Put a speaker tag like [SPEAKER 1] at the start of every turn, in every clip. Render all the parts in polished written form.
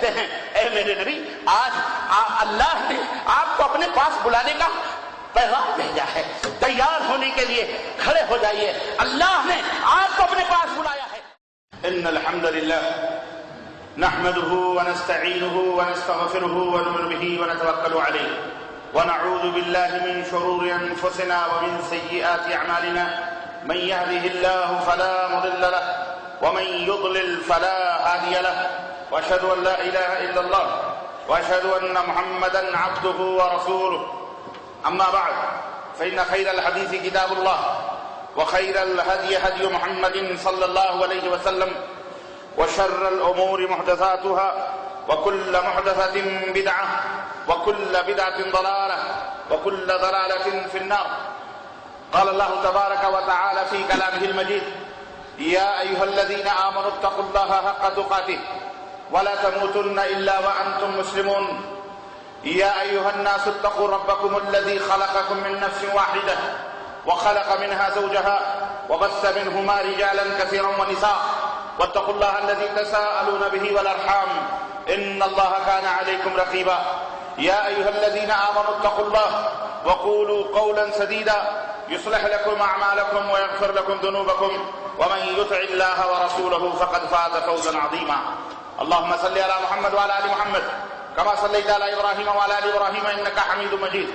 [SPEAKER 1] کہتے ہیں اے میرے نبی آج اللہ نے آپ کو اپنے پاس بلانے کا پیغام بھیجا ہے، تیار ہونے کے لیے کھڑے ہو جائیے، اللہ نے آپ کو اپنے پاس بلایا ہے۔ ان الحمد للہ نحمده ونستعینه ونستغفره ونؤمن به ونتوکل علیہ ونعوذ باللہ من شرور انفسنا ومن سیئات اعمالنا من يهده الله فلا مضل له ومن يضلل فلا هادي له واشهد ان لا اله الا الله واشهد ان محمدا عبده ورسوله اما بعد فان خير الحديث كتاب الله وخير الهدي هدي محمد صلى الله عليه وسلم وشر الامور محدثاتها وكل محدثة بدعة وكل بدعة ضلالة وكل ضلالة في النار. قال الله تبارك وتعالى في كلامه المجيد يا أيها الذين آمنوا اتقوا الله حق تقاته ولا تموتن إلا وأنتم مسلمون. يا أيها الناس اتقوا ربكم الذي خلقكم من نفس واحدة وخلق منها زوجها وبث منهما رجالا كثيرا ونساء واتقوا الله الذي تساءلون به والأرحام إن الله كان عليكم رقيبا. يا أيها الذين آمنوا اتقوا الله وقولوا قولا سديدا يصلح لكم أعمالكم ويغفر لكم ذنوبكم ومن يطع الله ورسوله فقد فاز فوزا عظيما. اللهم صل على محمد وعلى آل محمد كما صليت على إبراهيم وعلى آل إبراهيم إنك حميد مجيد.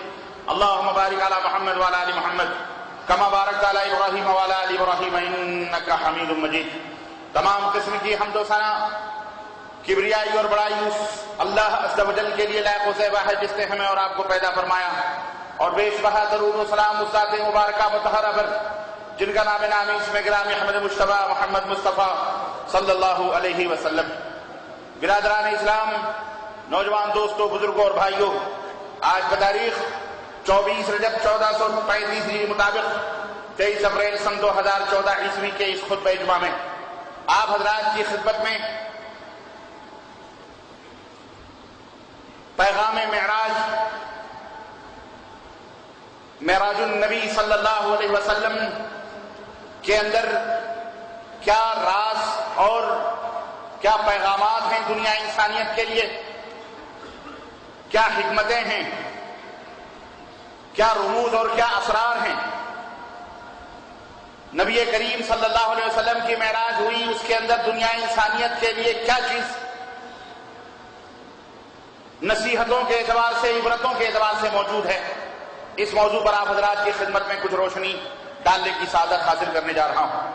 [SPEAKER 1] اللهم بارك على محمد وعلى آل محمد كما باركت على إبراهيم وعلى آل إبراهيم إنك حميد مجيد. تمام قسم کی حمد و ثنا کبریائی اور بڑائی اس اللہ عز و جل کے لیے لائق و زیبا ہے جس نے ہمیں اور آپ کو پیدا فرمایا، اور بیش بہا درود و سلام اس ذات مبارکہ مطہرہ پر جن کا نام نامی اس میں گرامی احمد مجتبیٰ محمد مصطفیٰ صلی اللہ علیہ وسلم. برادران اسلام، نوجوان دوستوں، بزرگوں اور بھائیوں، آج بتاریخ 24 رجب 1435 ہجری مطابق 23 اپریل سن 2014 عیسوی کے اس خطبہ جمعہ میں آپ حضرات کی خدمت میں پیغام معراج النبی صلی اللہ علیہ وسلم کے اندر کیا راز اور کیا پیغامات ہیں دنیا انسانیت کے لیے، کیا حکمتیں ہیں، کیا رموز اور کیا اسرار ہیں. نبی کریم صلی اللہ علیہ وسلم کی معراج ہوئی، اس کے اندر دنیا انسانیت کے لیے کیا چیز نصیحتوں کے اعتبار سے، عبرتوں کے اعتبار سے موجود ہے. اس موضوع پر آپ حضرات کی خدمت میں کچھ روشنی ڈالنے کی سعادت حاصل کرنے جا رہا ہوں.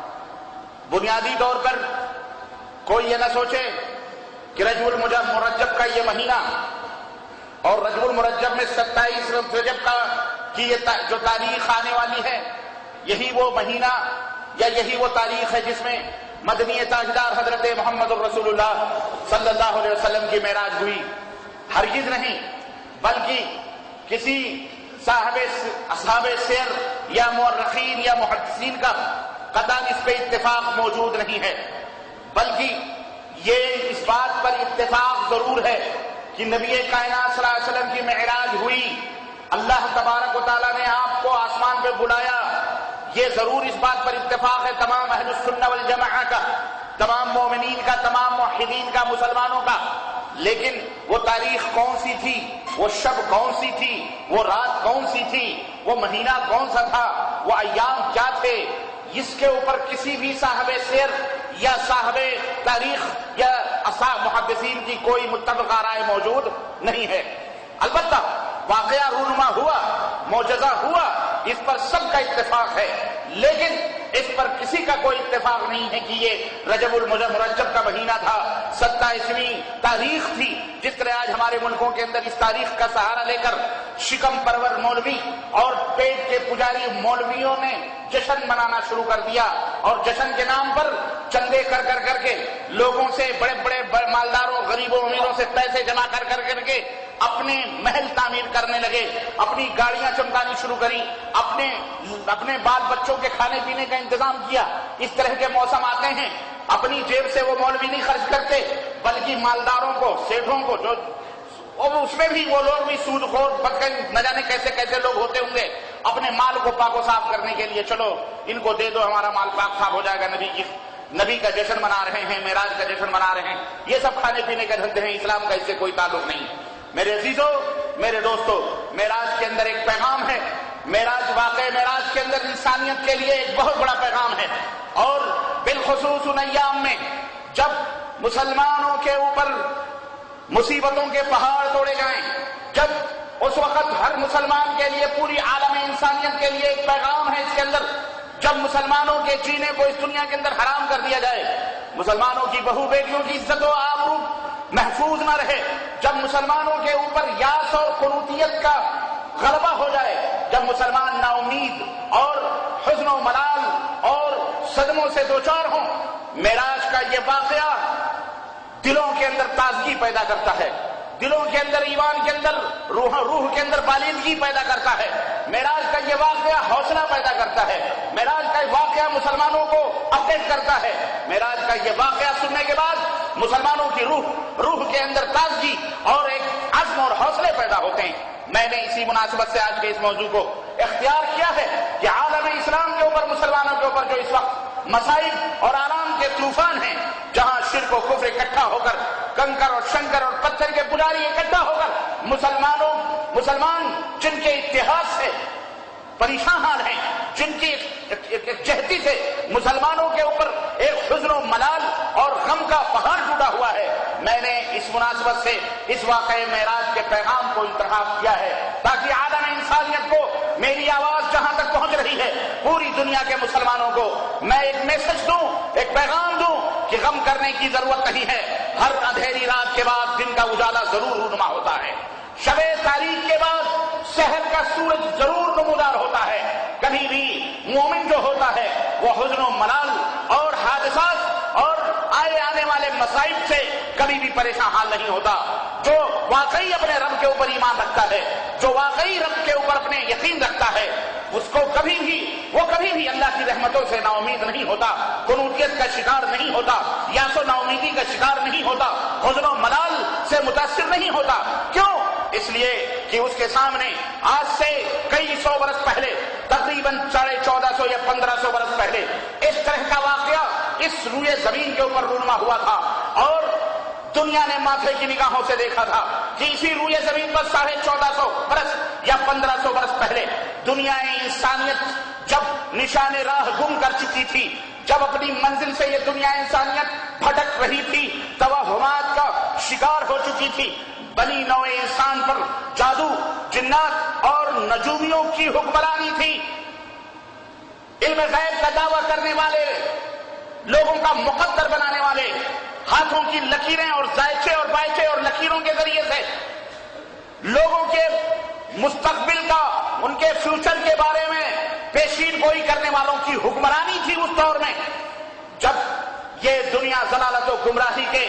[SPEAKER 1] بنیادی طور پر کوئی یہ نہ سوچے کہ رجب المرجب کا یہ مہینہ اور رجب المرجب میں 27 رجب کی یہ جو تاریخ آنے والی ہے، یہی وہ مہینہ یا یہی وہ تاریخ ہے جس میں مدنی تاجدار حضرت محمد الرسول اللہ صلی اللہ علیہ وسلم کی معراج ہوئی. ہرگز نہیں، بلکہ کسی اصحاب سیر یا مورخین یا محدثین کا قطعاً اس پہ اتفاق موجود نہیں ہے، بلکہ یہ اس بات پر اتفاق ضرور ہے کہ نبی کائنات صلی اللہ علیہ وسلم کی معراج ہوئی، اللہ تبارک و تعالیٰ نے آپ کو آسمان پہ بلایا. یہ ضرور اس بات پر اتفاق ہے تمام اہل السنہ والجماعہ کا، تمام مومنین کا، تمام موحدین کا، مسلمانوں کا. لیکن وہ تاریخ کون سی تھی، وہ شب کون سی تھی، وہ رات کون سی تھی، وہ مہینہ کون سا تھا، وہ ایام کیا تھے، اس کے اوپر کسی بھی صاحب سیر یا صاحب تاریخ یا اصحاب محدثین کی کوئی متفقہ رائے موجود نہیں ہے. البتہ واقعہ رونما ہوا، معجزہ ہوا، اس پر سب کا اتفاق ہے، لیکن اس پر کسی کا کوئی اتفاق نہیں ہے کہ یہ رجب المرجب کا مہینہ تھا، 27ویں تاریخ تھی. جس طرح آج ہمارے ملکوں کے اندر اس تاریخ کا سہارا لے کر شکم پرور مولوی اور پیٹ کے پجاری مولویوں نے جشن منانا شروع کر دیا، اور جشن کے نام پر چندے کر کے لوگوں سے، بڑے بڑے مالداروں، غریبوں، امیروں سے پیسے جمع کر کے اپنے محل تعمیر کرنے لگے، اپنی گاڑیاں چمکانی شروع کری، اپنے بال بچوں کے کھانے پینے کا انتظام کیا. اس طرح کے موسم آتے ہیں، اپنی جیب سے وہ مولوی نہیں خرچ کرتے، بلکہ مالداروں کو، سیٹھوں کو، جو اور اس میں بھی وہ لوگ بھی سود خور نہ جانے کیسے کیسے لوگ ہوتے ہوں گے، اپنے مال کو پاک و صاف کرنے کے لیے چلو ان کو دے دو، ہمارا مال پاک صاف ہو جائے گا، نبی کی نبی کا جشن منا رہے ہیں، معراج کا جشن منا رہے ہیں، یہ سب کھانے پینے کے دھندے ہیں، اسلام کا اس سے کوئی تعلق نہیں۔ میرے عزیزو، میرے دوستو، معراج کے اندر ایک پیغام ہے۔ معراج، واقعہ معراج کے اندر انسانیت کے لیے ایک بہت بڑا پیغام ہے، اور بالخصوص ان ایام میں جب مسلمانوں کے اوپر مصیبتوں کے پہاڑ توڑے جائیں، جب اس وقت ہر مسلمان کے لیے، پوری عالم انسانیت کے لیے ایک پیغام ہے اس کے اندر، جب مسلمانوں کے جینے کو اس دنیا کے اندر حرام کر دیا جائے، مسلمانوں کی بہو بیٹیوں کی عزت و آبرو محفوظ نہ رہے، جب مسلمانوں کے اوپر یاس اور قنوطیت کا غلبہ ہو جائے، جب مسلمان نا امید اور حزن و ملال اور صدموں سے دوچار ہوں، معراج کا یہ واقعہ دلوں کے اندر تازگی پیدا کرتا ہے، دلوں کے اندر، ایمان کے اندر، روح کے اندر بالیدگی پیدا کرتا ہے۔ معراج کا یہ واقعہ حوصلہ پیدا کرتا ہے، معراج کا یہ واقعہ مسلمانوں کو اپڈیٹ کرتا ہے، معراج کا یہ واقعہ سننے کے بعد مسلمانوں کی روح کے اندر تازگی اور ایک عزم اور حوصلے پیدا ہوتے ہیں۔ میں نے اسی مناسبت سے آج کے اس موضوع کو اختیار کیا ہے کہ عالم اسلام کے اوپر، مسلمانوں کے اوپر جو اس وقت مصائب اور آلام کے طوفان ہیں، جہاں شرک و کفر اکٹھا ہو کر، کنکر اور شنکر اور پتھر کے پجاری اکٹھا ہو کر مسلمان جن کے اتحاد سے پریشان حال ہیں، جن کی جہتی سے مسلمانوں کے اوپر ایک حزن و ملال اور غم کا پہاڑ ٹوٹا ہوا ہے، میں نے اس مناسبت سے اس واقعے معراج کے پیغام کو انتخاب کیا ہے تاکہ عالم انسانیت کو میری آواز جہاں تک پہنچ رہی ہے، پوری دنیا کے مسلمانوں کو میں ایک میسج دوں، ایک پیغام دوں کہ غم کرنے کی ضرورت نہیں ہے۔ ہر اندھیری رات کے بعد دن کا اجالا ضرور رونما ہوتا ہے، شب تاریخ کے بعد شہر کا سورج ضرور نمودار ہوتا ہے۔ کبھی بھی مومن جو ہوتا ہے وہ حزن و ملال اور حادثات اور آنے والے مصائب سے کبھی بھی پریشان حال نہیں ہوتا۔ جو واقعی اپنے رب کے اوپر ایمان رکھتا ہے، جو واقعی رب کے اوپر اپنے یقین رکھتا ہے، اس کو کبھی بھی اللہ کی رحمتوں سے نا امید نہیں ہوتا، قنوطیت کا شکار نہیں ہوتا، یاس و نا امیدی کا شکار نہیں ہوتا، حزن و ملال سے متاثر نہیں ہوتا۔ کیوں؟ اس لیے کہ اس کے سامنے آج سے کئی سو برس پہلے، تقریباً 1450 یا 1500 برس پہلے اس طرح کا واقعہ اس روئے زمین کے اوپر رونما ہوا تھا، اور دنیا نے ماتھے کی نگاہوں سے دیکھا تھا کہ اسی روئے زمین پر 1450 برس یا 1500 برس پہلے دنیا انسانیت جب نشان راہ گم کر چکی تھی، جب اپنی منزل سے یہ دنیا انسانیت بھٹک رہی تھی، توہمات کا شکار ہو چکی تھی، بنی نوع انسان پر جادو، جنات اور نجومیوں کی حکمرانی تھی، علم غیب کا دعویٰ کرنے والے، لوگوں کا مقدر بنانے والے، ہاتھوں کی لکیریں اور ذائچے اور بائچے اور لکیروں کے ذریعے سے لوگوں کے مستقبل کا، ان کے فیوچر کے بارے میں پیشین گوئی کرنے والوں کی حکمرانی تھی اس دور میں، جب یہ دنیا ضلالت و گمراہی کے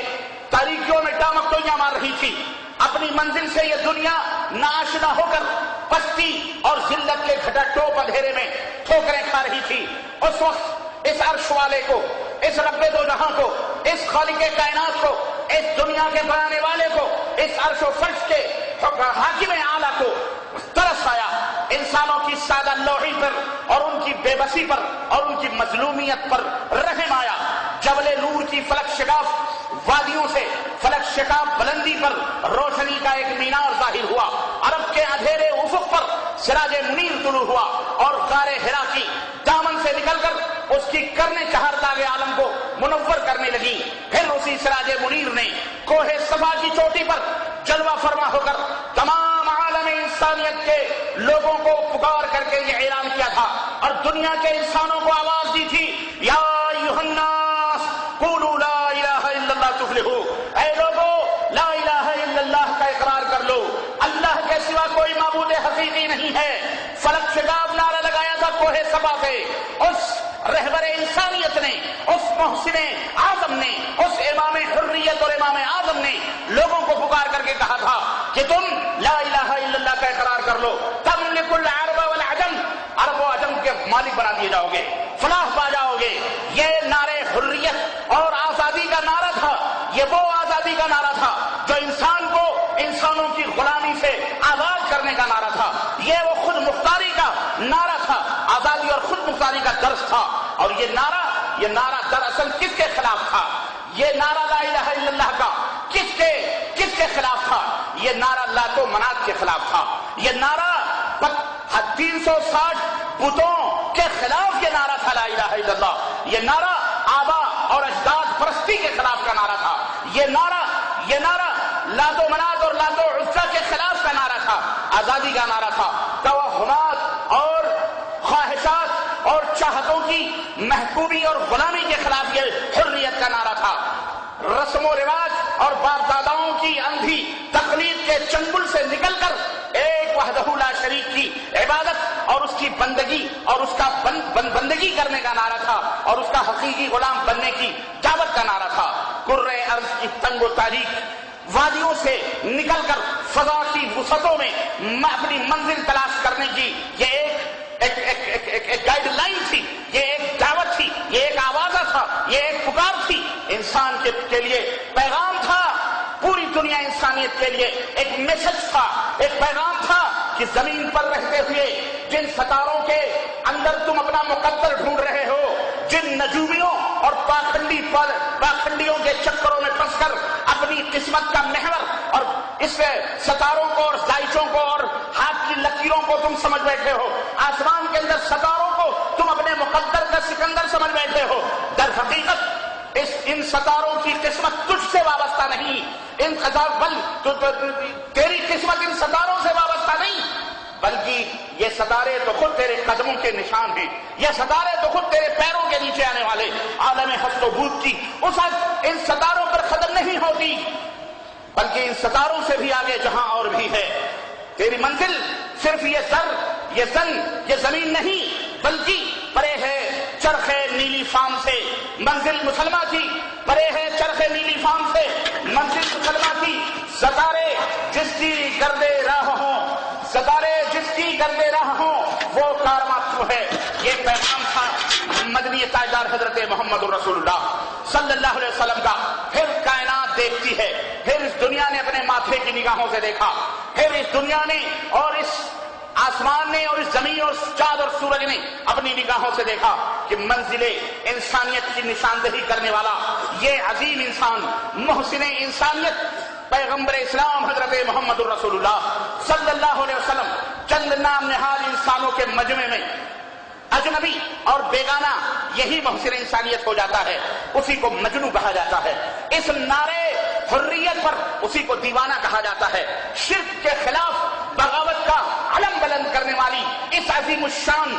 [SPEAKER 1] تاریکیوں میں ڈامکڈویاں مار رہی تھی، اپنی منزل سے یہ دنیا ناآشنا ہو کر پستی اور ذلت کے گھٹا ٹوپ اندھیرے میں ٹھوکریں کھا رہی تھی۔ اس وقت اس عرش والے کو، اس رب دو جہاں کو، اس خالق کائنات کو، اس دنیا کے بنانے والے کو، اس عرش و فرش کے حاکم اعلیٰ کو ترس آیا، انسانوں کی سادہ لوحی پر اور ان کی بے بسی پر اور ان کی مظلومیت پر رحم آیا۔ جبل نور کی فلک شگاف وادیوں سے، فلک شگاف بلندی پر روشنی کا ایک مینار ظاہر ہوا، عرب کے اندھیرے افق پر سراج منیر طلوع ہوا، اور غار حرا کی دامن سے نکل کر اس کی کرنے چہارتاگ عالم کو منور کرنے لگی۔ پھر اسی سراج منیر نے کوہ صفا کی چوٹی پر جلوہ فرما ہو کر تمام عالم انسانیت کے لوگوں کو پکار کر کے یہ اعلان کیا تھا اور دنیا کے انسانوں کو آواز دی تھی، یا ایھا الناس قولوا لا الہ الا اللہ تفلحوا، اے لوگو لا الہ الا اللہ کا اقرار کر لو، اللہ کے سوا کوئی معبود حقیقی نہیں ہے۔ فلک شگاف نعرہ لگایا تھا کوہ صفا پہ، اس رہبر انسانیت نے، اس محسن اعظم نے، اس امام حریت اور امام اعظم نے لوگوں کو پکار کر کے کہا تھا کہ تم لا الہ الا اللہ کا اقرار کر لو، تملک العرب والعجم، عرب و عجم کے مالک بنا دیے جاؤ گے، فلاح پا جاؤ گے۔ یہ نعرے حریت اور آزادی کا نعرہ تھا، یہ وہ آزادی کا نعرہ تھا جو انسان کو انسانوں کی غلامی سے آزاد کرنے کا نعرہ تھا، یہ وہ خود مختاری کا نعرہ تھا، آزادی اور خود مختاری کا درس تھا، اور یہ نعرہ یہ نعرہ دراصل کس کے خلاف تھا؟ یہ نعرہ لا الہ الا اللہ کا کس کے خلاف تھا؟ یہ نعرہ لات و منات کے خلاف تھا. یہ نعرہ 360 بتوں کے خلاف یہ نعرہ تھا لا الہ الا اللہ. یہ نعرہ آبا اور اجداد پرستی کے خلاف کا نعرہ تھا. یہ نعرہ لات و منات اور لات و عزا کے خلاف کا نعرہ تھا. آزادی کا نعرہ تھا. توہمات اور خواہشات اور چاہتوں کی محکومی اور غلامی کے خلاف یہ حریت کا نعرہ تھا. رسم و رواج اور باپ داداؤں کی اندھی تقلید کے چنگل سے نکل کر ایک وحدہ لا شریک کی عبادت اور اس کی بندگی اور اس کا بندگی کرنے کا نعرہ تھا اور اس کا حقیقی غلام بننے کی دعوت کا نعرہ تھا. کرۂ ارض کی تنگ و تاریک وادیوں سے نکل کر فضا کی وسعتوں میں اپنی منزل تلاش کرنے کی یہ ایک گائیڈ لائن تھی. یہ ایک دعوت تھی. یہ ایک آواز تھا. یہ ایک پکار تھی. انسان کے لیے پیغام تھا. پوری دنیا انسانیت کے لیے ایک میسج تھا. ایک پیغام تھا کہ زمین پر رہتے ہوئے جن ستاروں کے اندر تم اپنا مقدر ڈھونڈ رہے ہو، جن نجومیوں اور پاکھنڈیوں کے چکروں میں پھنس کر اپنی قسمت کا محور اور اس ستاروں کو اور دائچوں کو اور ہاتھ کی لکیروں کو تم سمجھ بیٹھے ہو، آسمان کے اندر ستاروں کو تم اپنے مقدر کا سکندر سمجھ بیٹھے ہو. در حقیقت ان ستاروں کی قسمت تجھ سے وابستہ نہیں. تیری قسمت ان ستاروں سے وابستہ نہیں، بلکہ یہ ستارے تو خود تیرے قدموں کے نشان ہیں. یہ ستارے تو خود تیرے پیروں کے نیچے آنے والے عالم ہست و بود کی اس وقت ان ستاروں پر قدم نہیں ہوتی، بلکہ ان ستاروں سے بھی آگے جہاں اور بھی ہے. تیری منزل صرف یہ زمین نہیں، بلکہ پرے ہے چرخ نیلی فام سے منزل مسلمہ کی. پرے ہے چرخ نیلی فام سے منزل مسلمہ کی. ستارے جس کی گردے راہ ہوں وہ کارماتو ہے. یہ پیغام تھا مدنی تاجدار حضرت محمد رسول اللہ صلی اللہ علیہ وسلم کا. پھر کائنات دیکھتی ہے. پھر اس دنیا نے اپنے ماتھے کی نگاہوں سے دیکھا. پھر اس دنیا نے اور اس آسمان نے اور اس زمین اور چاند اور سورج نے اپنی نگاہوں سے دیکھا کہ منزل انسانیت کی نشاندہی کرنے والا یہ عظیم انسان، محسن انسانیت، پیغمبر اسلام حضرت محمد الرسول اللہ صلی اللہ علیہ وسلم چند نام نہاد انسانوں کے مجمع میں اجنبی اور بیگانہ یہی محسن انسانیت ہو جاتا ہے. اسی کو مجنو کہا جاتا ہے. اس نعرے حریت پر اسی کو دیوانہ کہا جاتا ہے. شرک کے خلاف بغاوت کا علم بلند کرنے والی اس عظیم الشان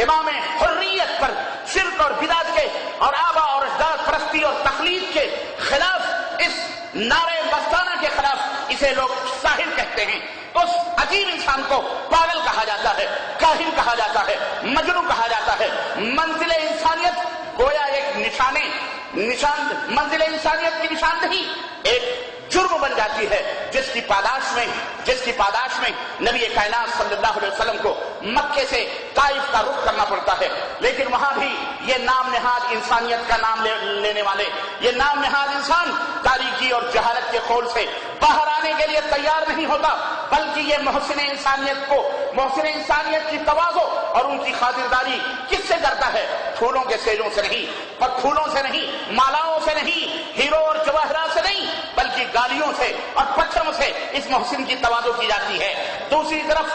[SPEAKER 1] امام حریت پر شرک اور بدعت کے اور آبا اور اجداد پرستی اور تقلید کے خلاف اس نعرے مستانہ کے خلاف اسے لوگ ساحر کہتے ہیں. اس عجیب انسان کو پاگل کہا جاتا ہے، کاہن کہا جاتا ہے، مجنو کہا جاتا ہے. منزل انسانیت گویا ایک منزل انسانیت کی نشاندہی ایک جرم بن جاتی ہے جس کی پاداش میں نبی کائنات صلی اللہ علیہ وسلم کو مکے سے طائف کا رخ کرنا پڑتا ہے. لیکن وہاں بھی یہ نام نہاد انسانیت کا نام لینے والے یہ نام نہاد انسان تاریکی اور جہالت کے خول سے باہر آنے کے لیے تیار نہیں ہوتا، بلکہ یہ محسن انسانیت کی تواضع اور ان کی خاطرداری کس سے کرتا ہے؟ پھولوں کے سیجوں سے نہیں، پھولوں سے نہیں، مالاؤں سے نہیں، ہیرو اور جواہرات سے نہیں، بلکہ گالیوں سے اور پتھروں سے اس محسن کی تواضع کی جاتی ہے. دوسری طرف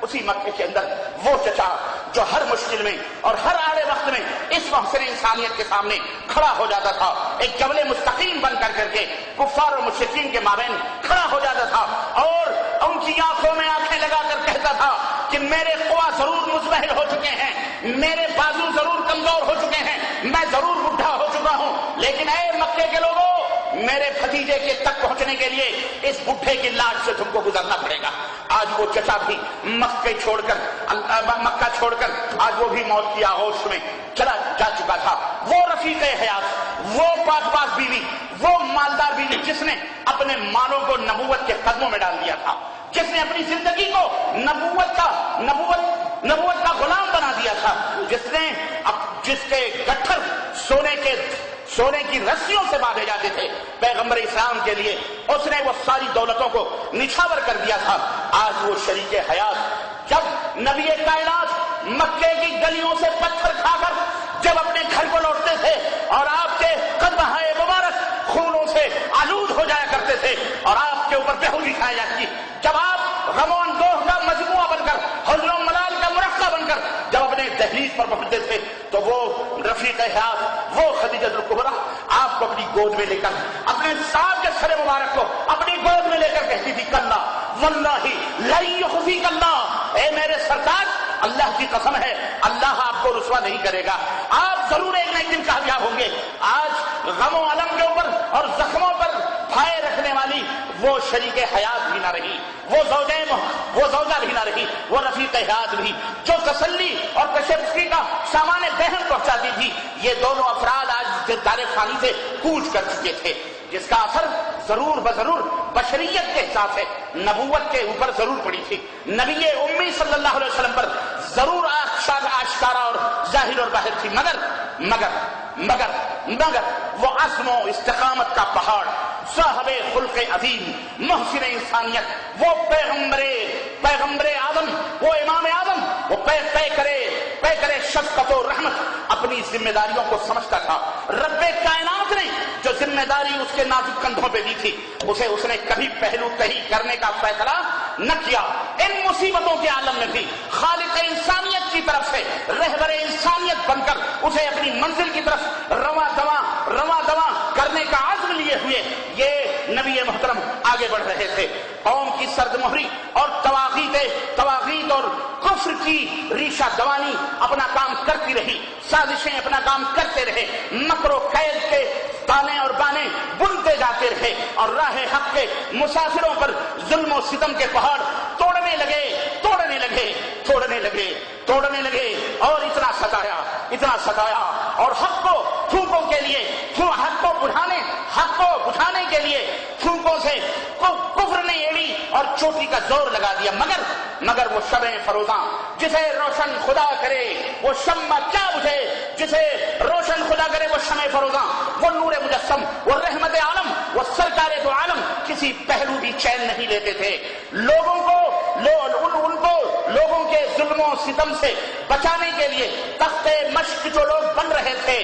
[SPEAKER 1] اسی مکے کے اندر وہ چچا جو ہر مشکل میں اور ہر آڑے وقت میں اس محسن انسانیت کے سامنے کھڑا ہو جاتا تھا، ایک جبل مستقیم بن کر کے کفار اور مشرکین کے مابین کھڑا ہو جاتا تھا اور ان کی آنکھوں میں آنکھیں لگا کر کہتا تھا کہ میرے قوا ضرور مزمحل ہو چکے ہیں، میرے بازو ضرور کمزور ہو چکے ہیں، میں ضرور بڈھا ہو چکا ہوں، لیکن اے مکے کے لوگوں، میرے بھتیجے کے تک پہنچنے کے لیے اس بڈھے کی لاش سے تم کو گزرنا پڑے گا. آج وہ چچا بھی مکہ چھوڑ کر آج وہ بھی موت کی آغوش میں چلا جا چکا تھا. وہ رفیق حیات، وہ پاک بیوی، وہ مالدار بیوی جس نے اپنے مالوں کو نبوت کے قدموں میں ڈال دیا تھا، جس نے اپنی زندگی کو نبوت کا غلام بنا دیا تھا، جس کے گٹھر سونے کی رسیوں سے باندھے جاتے تھے پیغمبر اسلام کے لیے، اس نے وہ ساری دولتوں کو نچھاور کر دیا تھا. آج وہ شریک حیات جب نبی کائنات مکے کی گلیوں سے پتھر کھا کر جب اپنے اور آپ کے قدمہائے مبارک خونوں سے آلود ہو جایا کرتے تھے اور آپ کے اوپر بیہوشی چھائی جاتی. جب آپ غم و اندوہ کا مجموعہ بن کر، حزن و ملال کا مرقع بن کر جب اپنے دہلیز پر پہنچتے تھے تو وہ رفیق حیات، وہ خدیجہ الکبریٰ آپ کو اپنی گود میں لے کر، اپنے صاحب کے سر مبارک کو اپنی گود میں لے کر کہتی تھی کلا واللہ لن یخزیک اللہ، اے میرے سرکار اللہ کی قسم ہے اللہ آپ کو رسوا نہیں کرے گا، آپ ضرور ایک نہ ایک دن کامیاب ہوں گے. آج غم و الم کے اوپر اور زخموں پر پھائے رکھنے والی وہ شریک حیات بھی نہ رہی، وہ زوجہ بھی نہ رہی، وہ رفیق حیات بھی جو تسلی اور کشیدگی کا سامان بہن پہنچاتی تھی. یہ دونوں افراد آج دار فانی سے کوچ کر چکے تھے، جس کا اثر ضرور بضرور بشریت کے حساب سے نبوت کے اوپر ضرور پڑی تھی. نبی امی صلی اللہ علیہ وسلم پر ضرور آشکارا اور ظاہر اور باہر تھی، مگر وہ عزم و استقامت کا پہاڑ، صاحب خلق عظیم، محسن انسانیت، وہ پیغمبر آدم، وہ امام آدم، وہ پے کرے شفقت و رحمت اپنی ذمہ داریوں کو سمجھتا تھا. رب کائنات نے جو ذمہ داری اس کے نازک کندھوں پہ دی تھی اسے اس نے کبھی پہلو تہی کرنے کا فیصلہ نہ کیا. ان مصیبتوں کے عالم میں بھی خالق انسانیت کی طرف سے رہبر انسانیت بن کر اسے اپنی منزل کی طرف رواں دواں کرنے کا عزم لیے ہوئے یہ نبی محترم آگے بڑھ رہے تھے. قوم کی سرد مہری اور تواغیت اور کفر کی ریشہ دوانی اپنا کام کرتی رہی، سازشیں اپنا کام کرتے رہے، مکر و قید کے تانے اور بانے بنتے جاتے رہے اور راہ حق کے مسافروں پر ظلم و ستم کے پہاڑ توڑنے لگے اور اتنا ستایا اور حق کو بجھانے کے لیے تھوکوں سے کفر نے ایڑی اور چوٹی کا زور لگا دیا. مگر وہ شمع فروزاں جسے روشن خدا کرے وہ شمع کیا بجھے، جسے روشن خدا کرے وہ شمع فروزاں، وہ نور مجسم، وہ رحمت عالم، وہ سرکار دو عالم کسی پہلو بھی چین نہیں لیتے تھے. لوگوں کے ظلم و ستم سے بچانے کے لیے تخت مشق جو لوگ بن رہے تھے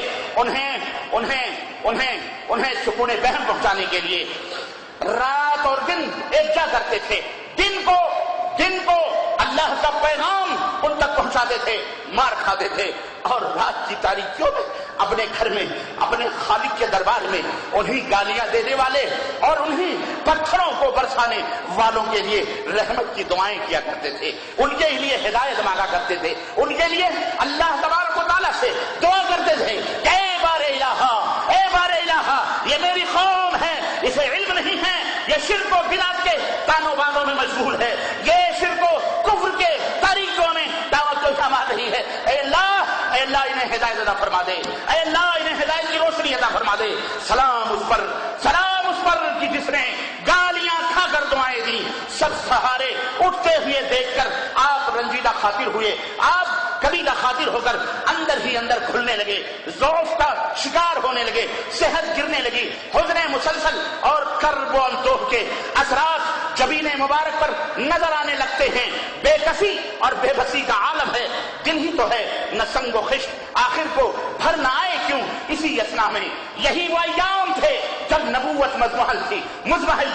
[SPEAKER 1] انہیں سکون بہن پہنچانے کے لیے رات اور دن ایک جا کرتے تھے. دن کو اللہ کا پیغام ان تک پہنچاتے تھے، مار کھاتے تھے، اور رات کی تاریکیوں میں اپنے گھر میں اپنے خالق کے دربار میں انہیں گالیاں دینے والے اور انہیں پتھروں کو برسانے والوں کے لیے رحمت کی دعائیں کیا کرتے تھے، ان کے لیے ہدایت مانگا کرتے تھے، ان کے لیے اللہ تبارک و تعالیٰ سے دعا کرتے تھے کہ اے بار الہ یہ میری قوم ہے، اسے علم نہیں ہے، یہ شرک و بدعت کے تانوں بانوں میں مشغول ہے، یہ شرک و کفر کے تاریکیوں میں دعوت کو جما رہی ہے. اے اللہ انہیں ہدایت عطا فرما دے، اے اللہ انہیں ہدایت کی روشنی عطا فرما دے. سلام اس پر کہ جس نے گالیاں کھا کر دعائیں دی. سب سہارے اٹھتے ہوئے دیکھ کر آپ رنجیدہ خاطر ہوئے، آپ کبیلہ خاطر ہو کر اندر ہی اندر کھلنے لگے، ضعف کا شکار ہونے لگے، صحت گرنے لگی، حزن مسلسل اور کرب و اندوہ کے اثرات جبین مبارک پر نظر آنے لگتے ہیں. بے کسی اور بے بسی کا عالم ہے، دل ہی تو ہے نہ سنگ و خشت، آخر کو بھر نہ آئے کیوں. اسی اسنا میں یہی وہ ایام تھے جب نبوت مزمحل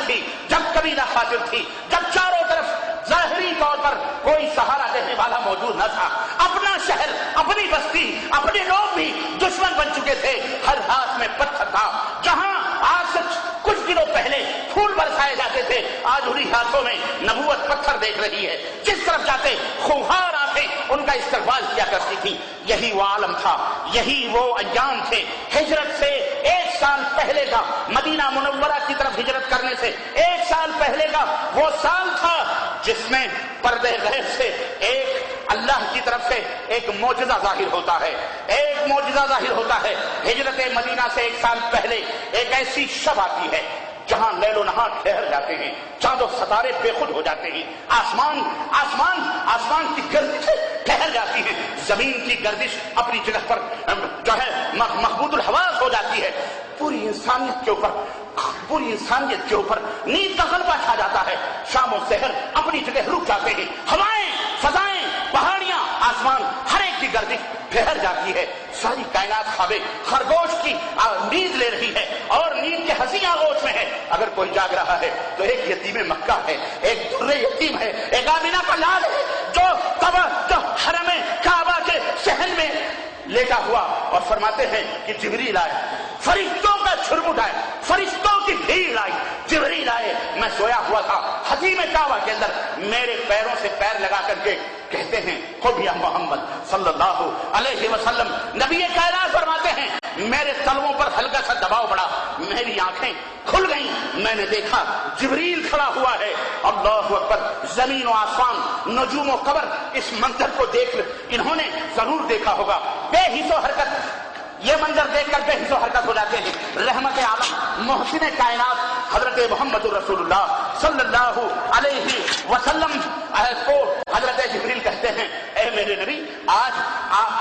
[SPEAKER 1] تھی، جب قبیلہ خاطر تھی، جب چاروں طرف ظاہری طور پر کوئی سہارا دینے والا موجود نہ تھا. اپنا شہر، اپنی بستی، اپنے لوگ بھی دشمن بن چکے تھے. ہر ہاتھ میں پتھر تھا. جہاں آج سے کچھ دنوں پہلے پھول برسائے جاتے تھے، آج انہی ہاتھوں میں نبوت پتھر دیکھ رہی ہے. جس طرف جاتے خوار آتے ان کا استقبال کیا کرتی تھی. یہی وہ عالم تھا، یہی وہ ایام تھے. ہجرت سے 1 سال پہلے کا، مدینہ منورہ کی طرف ہجرت کرنے سے 1 سال پہلے کا وہ سال تھا جس میں پردے غیب سے اللہ کی طرف سے ایک معجزہ ظاہر ہوتا ہے. ہجرت مدینہ سے 1 سال پہلے ایک ایسی شب آتی ہے جہاں لیل و نہار ٹھہر جاتے ہیں، چاند و ستارے بے خود ہو جاتے ہیں، آسمان کی گردش ٹھہر جاتی ہے، زمین کی گردش اپنی جگہ پر جو ہے محبود الحواس ہو جاتی ہے. پوری انسانیت کے اوپر نیند کا غلبہ چھا جاتا ہے. شام و سحر اپنی جگہ رک جاتے ہیں، ہوائیں، فضائیں، پہاڑیاں، آسمان، ہر ایک کی گردش ٹھہر جاتی ہے. ساری کائنات خوابے خرگوش کی نیند لے رہی ہے اور نیند کے ہنسی آغوش میں ہے. اگر کوئی جاگ رہا ہے تو ایک یتیم مکہ ہے، ایک در یتیم ہے، ایک آمینہ کا لال ہے جو حرم کعبہ کے صحن میں لیٹا ہوا اور فرماتے ہیں کہ جبریل آئے، فرشتوں کا چھرمٹ آئے، فرشتوں کی بھیڑ آئی، جبریل آئے، میں سویا ہوا تھا حتیم کعبہ کے اندر، میرے پیروں سے پیر لگا کر کے کہتے ہیں خود یا محمد صلی اللہ علیہ وسلم. نبی کائنات فرماتے ہیں میرے تلووں پر ہلکا سا دباؤ پڑا، میری آنکھیں کھل گئیں، میں نے دیکھا جبریل کھڑا ہوا ہے. اللہ اکبر. زمین و آسمان، نجوم و قمر اس منظر کو دیکھ انہوں نے ضرور دیکھا ہوگا. بے حس و حرکت، یہ منظر دیکھ کر بے حس و حرکت ہو جاتے ہیں. رحمت عالم محسن کائنات حضرت محمد رسول اللہ صلی اللہ علیہ وسلم کو حضرت جبریل کہتے ہیں اے میرے نبی، آج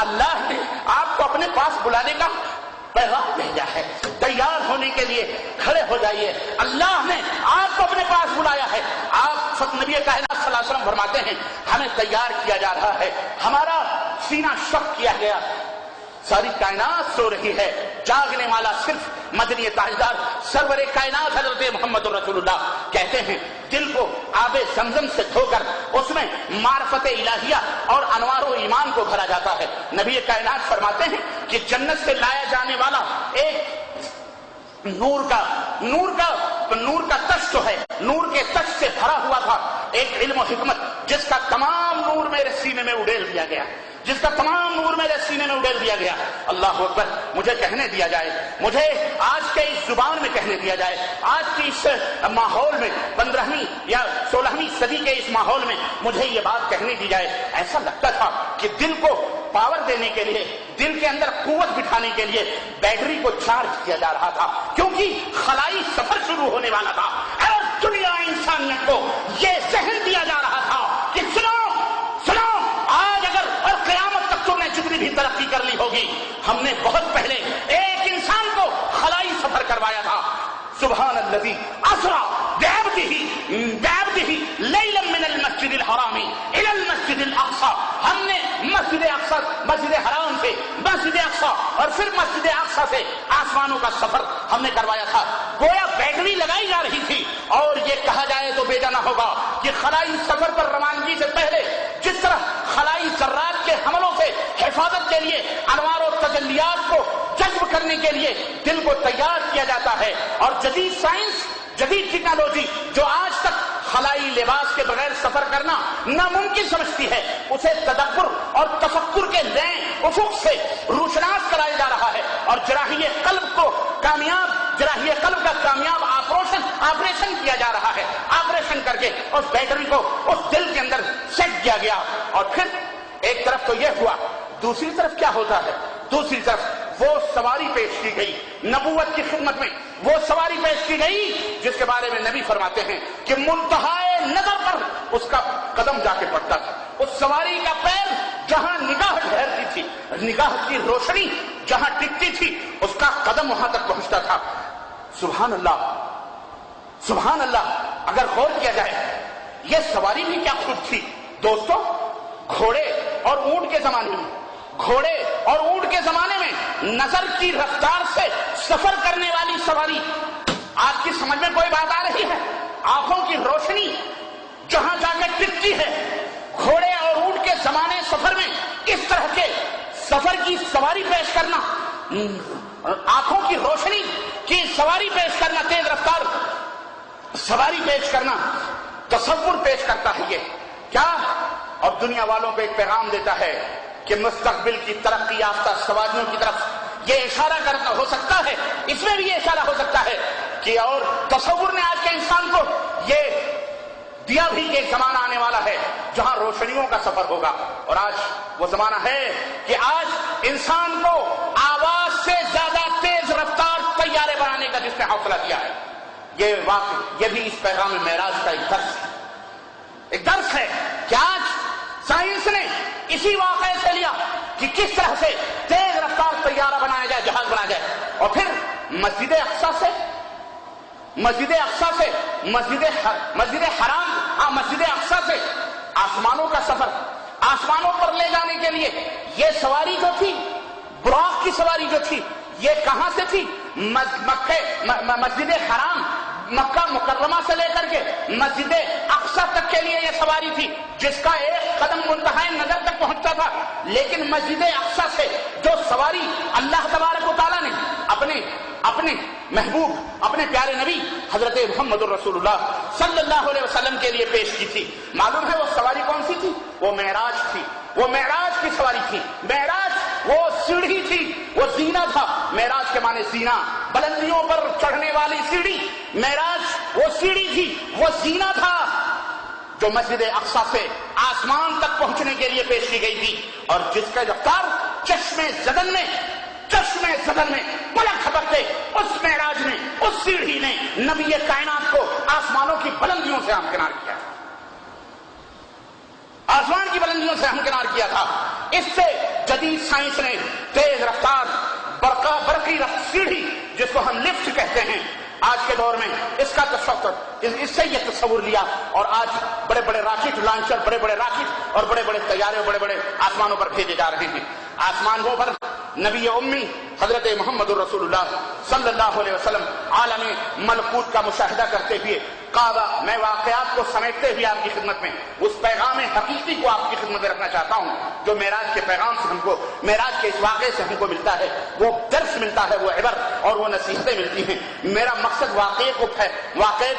[SPEAKER 1] اللہ نے آپ کو اپنے پاس بلانے کا پیغام بھیجا ہے، تیار ہونے کے لیے کھڑے ہو جائیے. اللہ نے آپ کو اپنے پاس بلایا ہے. آپ نبی کائنات صلی اللہ علیہ وسلم فرماتے ہیں ہمیں تیار کیا جا رہا ہے، ہمارا سینہ شق کیا گیا، ساری کائنات سو رہی ہے، جاگنے والا صرف مدنی تاجدار سرور کائنات حضرت محمد رسول اللہ. کہتے ہیں دل کو آب زمزم سے دھو کر اس میں معرفت الہیہ اور انوار و ایمان کو بھرا جاتا ہے. نبی کائنات فرماتے ہیں کہ جنت سے لایا جانے والا ایک نور کا تش جو ہے، نور کے تش سے بھرا ہوا تھا ایک علم و حکمت، جس کا تمام نور میرے سینے میں اڈیل دیا گیا، جس کا تمام نور میرے سینے میں اڈیل دیا گیا. اللہ اکبر. مجھے کہنے دیا جائے، مجھے آج کے اس زبان میں کہنے دیا جائے، آج کی اس ماحول میں 15ویں یا 16ویں صدی کے اس ماحول میں مجھے یہ بات کہنے دی جائے، ایسا لگتا تھا کہ دل کو پاور دینے کے لیے، دل کے اندر قوت بٹھانے کے لیے بیٹری کو چارج کیا جا رہا تھا، کیونکہ خلائی سفر شروع ہونے والا تھا اور دنیا انسانیت کو یہ ذہن دیا جا رہا تھا کہ سنو آج اگر اور قیامت تک تم نے جتنی بھی ترقی کر لی ہوگی، ہم نے بہت پہلے ایک انسان کو خلائی سفر کروایا تھا. سبحان الذی اسری بعبدہ لیلا من المسجد الحرام الی المسجد الاقصی. ہم نے مسجد حرام سے مسجد اقصی اور پھر مسجد اقصی سے آسمانوں کا سفر ہم نے کروایا تھا. گویا بیٹری لگائی جا رہی تھی. اور یہ کہا جائے تو بے جانا ہوگا کہ خلائی سفر پر روانگی سے پہلے جس طرح خلائی ذرات کے حملوں سے حفاظت کے لیے، انوار و تجلیات کو جذب کرنے کے لیے دل کو تیار کیا جاتا ہے، اور جدید سائنس، جدید ٹیکنالوجی جو آج تک خلائی لباس کے بغیر سفر کرنا ناممکن سمجھتی ہے، اسے تدبر اور تفکر کے نئے افق سے روشناس کرایا جا رہا ہے. اور جراحی قلب کا کامیاب آپریشن کیا جا رہا ہے. آپریشن کر کے اس بیٹری کو اس دل کے اندر سیٹ کیا گیا. اور پھر ایک طرف تو یہ ہوا، دوسری طرف کیا ہوتا ہے؟ دوسری طرف وہ سواری پیش کی گئی نبوت کی خدمت میں، وہ سواری پیش کی گئی جس کے بارے میں نبی فرماتے ہیں کہ منتہائے نظر پر اس کا قدم جا کے پڑتا تھا. اس سواری کا پیر جہاں نگاہ ٹھہرتی تھی، نگاہ کی روشنی جہاں ٹکتی تھی، اس کا قدم وہاں تک پہنچتا تھا. سبحان اللہ، سبحان اللہ. اگر غور کیا جائے یہ سواری بھی کیا خود تھی دوستو. گھوڑے اور اونٹ کے زمانے میں نظر کی رفتار سے سفر کرنے والی سواری، آپ کی سمجھ میں کوئی بات آ رہی ہے؟ آنکھوں کی روشنی جہاں جا کے ٹکتی ہے، گھوڑے اور اونٹ کے زمانے سفر میں اس طرح کے سفر کی سواری پیش کرنا، آنکھوں کی روشنی کی سواری پیش کرنا، تیز رفتار سواری پیش کرنا، تصور پیش کرتا ہے یہ کیا؟ اور دنیا والوں کو ایک پیغام دیتا ہے کہ مستقبل کی ترقی یافتہ سواریوں کی طرف یہ اشارہ کرنا ہو سکتا ہے. اس میں بھی یہ اشارہ ہو سکتا ہے کہ اور تصور نے آج کے انسان کو یہ دیا بھی کہ ایک زمانہ آنے والا ہے جہاں روشنیوں کا سفر ہوگا. اور آج وہ زمانہ ہے کہ آج انسان کو آواز سے زیادہ تیز رفتار طیارے بنانے کا جس نے حوصلہ دیا ہے. یہ بھی اس پیغام معراج کا ایک درس ہے کہ آج سائنس نے اسی واقعے سے لیا کہ کس طرح سے تیز رفتار طیارہ بنایا جائے، جہاز بنایا جائے. اور پھر مسجد اقصی سے مسجد اقصی سے آسمانوں کا سفر، آسمانوں پر لے جانے کے لیے یہ سواری جو تھی براق کی سواری جو تھی یہ کہاں سے تھی؟ مسجد حرام مکہ مکرمہ سے لے کر کے مسجد اقصی تک کے لیے یہ سواری تھی، جس کا ایک قدم منتہائے نظر تک پہنچتا تھا. لیکن مسجد اقصی سے جو سواری اللہ تبارک و تعالیٰ نے اپنے محبوب اپنے پیارے نبی حضرت محمد الرسول اللہ صلی اللہ علیہ وسلم کے لیے پیش کی تھی، معلوم ہے وہ سواری کون سی تھی؟ وہ معراج تھی. وہ معراج کی سواری تھی. معراج وہ سیڑھی تھی، وہ زینہ تھا. معراج کے معنی زینہ، بلندیوں پر چڑھنے والی سیڑھی. معراج وہ سیڑھی تھی، وہ زینہ تھا جو مسجد اقصی سے آسمان تک پہنچنے کے لیے پیش کی گئی تھی، اور جس کا رفتار چشمے زدن میں پلک جھپکتے اس معراج نے، اس سیڑھی نے نبی کائنات کو آسمانوں کی بلندیوں سے ہمکنار کیا تھا. آسمان کی بلندیوں سے ہمکنار کیا تھا. اس سے جدید سائنس نے تیز رفتار برقی سیڑھی جس کو ہم لفٹ کہتے ہیں آج کے دور میں، اس کا اس سے یہ تصور لیا، اور آج بڑے بڑے راکٹ لانچر، بڑے بڑے راکٹ اور بڑے بڑے طیارے بڑے بڑے آسمانوں پر بھیجے جا رہے ہیں. آسمانوں پر نبی امی حضرت محمد الرسول اللہ صلی اللہ علیہ وسلم عالم ملکوت کا مشاہدہ کرتے ہوئے کعبہ میں واقعات کو سمیٹتے ہوئے آپ کی خدمت میں اس پیغام حقیقی کو آپ کی خدمت میں رکھنا چاہتا ہوں جو معراج کے پیغام سے ہم کو، معراج کے اس واقعے سے ہم کو ملتا ہے. وہ درس ملتا ہے، وہ عبر اور وہ نصیحتیں ملتی ہیں. میرا مقصد واقعے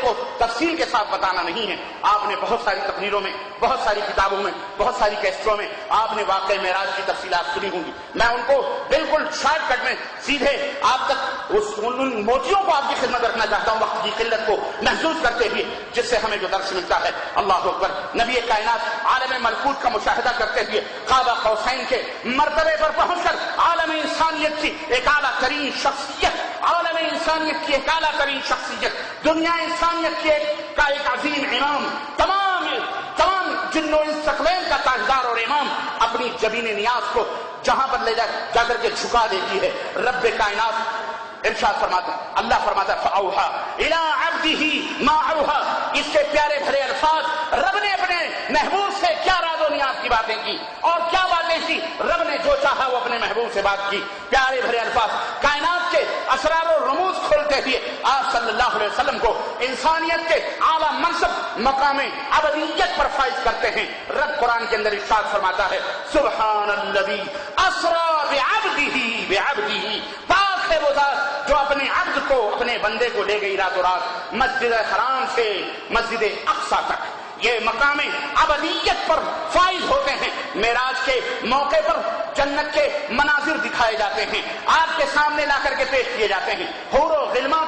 [SPEAKER 1] کو تفصیل کے ساتھ بتانا نہیں ہے. آپ نے بہت ساری تقریروں میں، بہت ساری کتابوں میں، بہت ساری کیسٹوں میں آپ نے واقعہ معراج کی تفصیلات سنی ہوں گی. میں ان کو بالکل شارٹ کٹ میں سیدھے آپ تک ان موتیوں کو آپ کی خدمت رکھنا چاہتا ہوں، وقت کی قلت کو محسوس کرتے ہوئے، جس سے ہمیں جو درس ملتا ہے. اللہ اکبر. نبی کائنات عالم ملکوت کا مشاہدہ کرتے ہوئے قاب قوسین کے مرتبے پر پہنچ کر عالم انسانیت کی ایک اعلیٰ ترین شخصیت، عالم انسانیت کی ایک اعلیٰ ترین شخصیت، دنیا انسانیت کا ایک عظیم امام، تمام جن و انس ثقلین کا تاجدار اور امام، اپنی جبین نیاز کو جہاں پر لے جا کر کے جھکا دیتی ہے. رب کائنات ارشاد فرماتا، اللہ فرماتا فاوحا الی عبدہ ما اوحا. اس کے پیارے بھرے الفاظ، رب نے اپنے محبوب سے کیا راز و نیاز کی باتیں کی اور کیا باتیں کی. رب نے جو چاہا وہ اپنے محبوب سے بات کی. پیارے بھرے الفاظ کائنات کے اسرار و رموز کھولتے ہوئے آپ صلی اللہ علیہ وسلم کو انسانیت کے اعلیٰ منصب مقام ابدیت پر فائز کرتے ہیں. رب قرآن کے اندر ارشاد فرماتا ہے سبحان الذی اسری بعبدہ. پاک ہے وہ ذات جو اپنے عبد کو، اپنے بندے کو لے گئی رات و رات مسجد حرام سے مسجد اقصی تک. یہ مقام ابدیت پر فائز ہوتے ہیں. معراج کے موقع پر جنت کے مناظر دکھائے جاتے ہیں، آپ کے سامنے لا کر کے پیش کیے جاتے ہیں. حور و غلما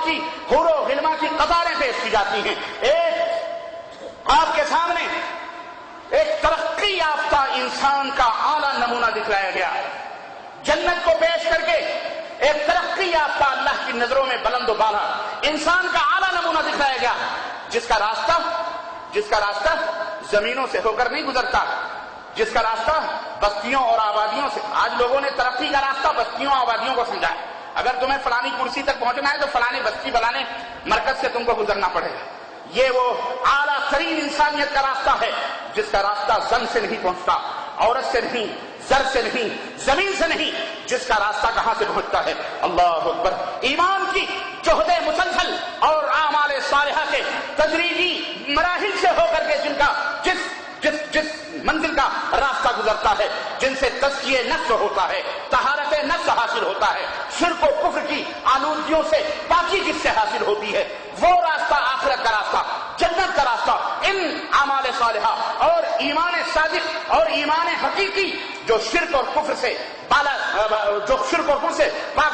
[SPEAKER 1] کی قطاریں پیش کی جاتی ہیں. ایک آپ کے سامنے ایک ترقی یافتہ انسان کا اعلیٰ نمونہ دکھلایا گیا. جنت کو پیش کر کے ایک ترقی یافتہ اللہ کی نظروں میں بلند و بالا انسان کا اعلیٰ نمونہ دکھایا گیا، جس کا راستہ زمینوں سے ہو کر نہیں گزرتا، جس کا راستہ بستیوں اور آبادیوں سے. آج لوگوں نے ترقی کا راستہ بستیوں آبادیوں کو سمجھا ہے. اگر تمہیں فلانی کرسی تک پہنچنا ہے تو فلانے بستی فلانے مرکز سے تم کو گزرنا پڑے گا. یہ وہ اعلیٰ ترین انسانیت کا راستہ ہے جس کا راستہ زن سے نہیں پہنچتا، عورت سے نہیں، زر سے نہیں، زمین سے نہیں. جس کا راستہ کہاں سے پہنچتا ہے؟ اللہ اکبر. ایمان کی جہد مسلسل اور اعمال صالحہ کے تدریجی مراحل سے ہو کر کے جن کا جس منزل کا راستہ گزرتا ہے، جن سے تزکیہ نفس ہوتا ہے، طہارت نفس حاصل ہوتا ہے، شرک و کفر کی آلودگیوں سے پاکی جس سے حاصل ہوتی ہے، وہ راستہ آخرت کا راستہ، جنت کا راستہ. ان اعمال صالحہ اور ایمان صادق اور ایمان حقیقی جو شرک اور کفر سے پاک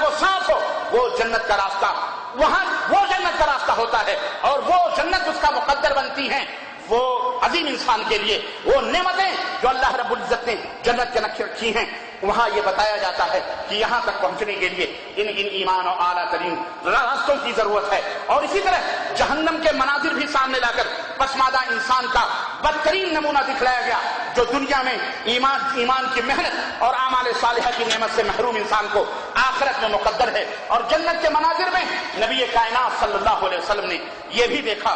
[SPEAKER 1] و صاف ہو، وہ جنت کا راستہ، وہ جنت کا راستہ ہوتا ہے. اور وہ جنت اس کا مقدر بنتی ہیں وہ عظیم انسان کے لیے وہ نعمتیں جو اللہ رب العزت نے جنت کے نقشے رکھی ہیں. وہاں یہ بتایا جاتا ہے کہ یہاں تک پہنچنے کے لیے ان ایمان اور اعلیٰ ترین راستوں کی ضرورت ہے. اور اسی طرح جہنم کے مناظر بھی سامنے لا کر پسماندہ انسان کا بدترین نمونہ دکھلایا گیا جو دنیا میں ایمان کی محنت اور اعمال صالحہ کی نعمت سے محروم انسان کو آخرت میں مقدر ہے. اور جنت کے مناظر میں نبی کائنات صلی اللہ علیہ وسلم نے یہ بھی دیکھا